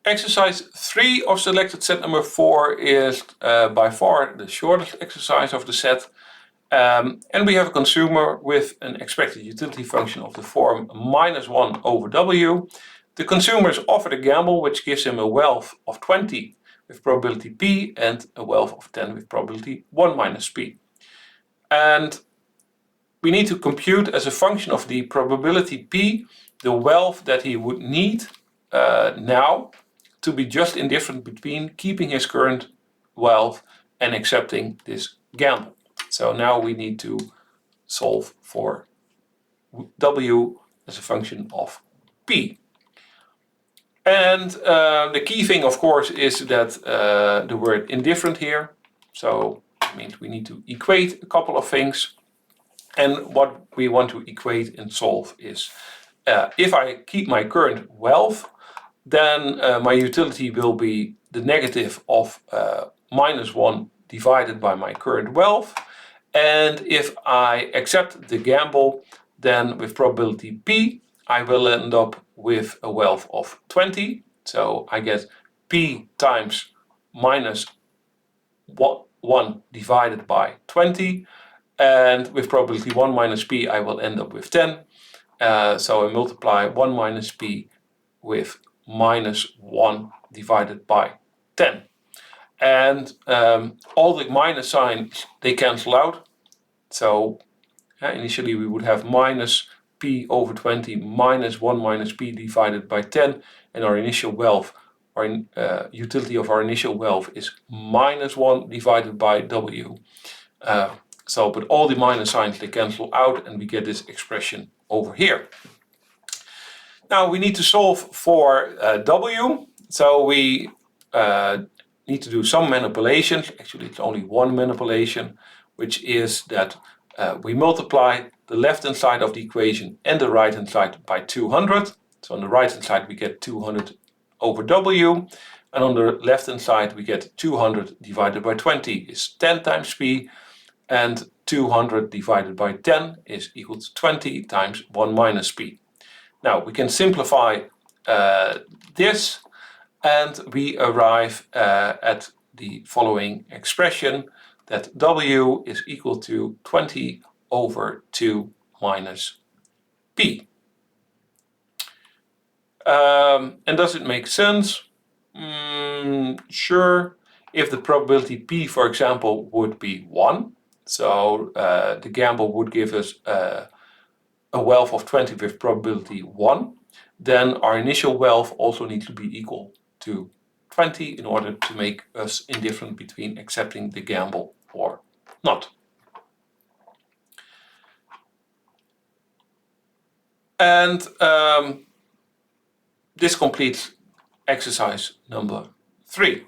Exercise 3 of selected set number 4 is by far the shortest exercise of the set. And we have a consumer with an expected utility function of the form -1 over W. The consumer is offered a gamble which gives him a wealth of 20 with probability P and a wealth of 10 with probability 1 minus P. And we need to compute as a function of the probability P the wealth that he would need now to be just indifferent between keeping his current wealth and accepting this gamble. So now we need to solve for W as a function of P. And the key thing, of course, is that the word indifferent here. So it means we need to equate a couple of things. And what we want to equate and solve is if I keep my current wealth, then my utility will be the negative of -1 divided by my current wealth. And if I accept the gamble, then with probability P, I will end up with a wealth of 20. So I get P times -1 divided by 20. And with probability 1 minus P, I will end up with 10. So I multiply 1 minus P with -1 divided by 10. And all the minus signs, they cancel out. So initially we would have minus P over 20 minus 1 minus P divided by 10. And our initial wealth, our utility of our initial wealth is -1 divided by W. But all the minus signs, they cancel out and we get this expression over here. Now we need to solve for W. So we need to do some manipulations. Actually, it's only one manipulation, which is that we multiply the left-hand side of the equation and the right-hand side by 200. So on the right-hand side, we get 200 over W. And on the left-hand side, we get 200 divided by 20 is 10 times P. And 200 divided by 10 is equal to 20 times 1 minus P. Now we can simplify this and we arrive at the following expression that W is equal to 20 over 2 minus P. And does it make sense? Sure. If the probability P, for example, would be 1, so the gamble would give us a wealth of 20 with probability 1, then our initial wealth also needs to be equal to 20 in order to make us indifferent between accepting the gamble or not. And this completes exercise number 3.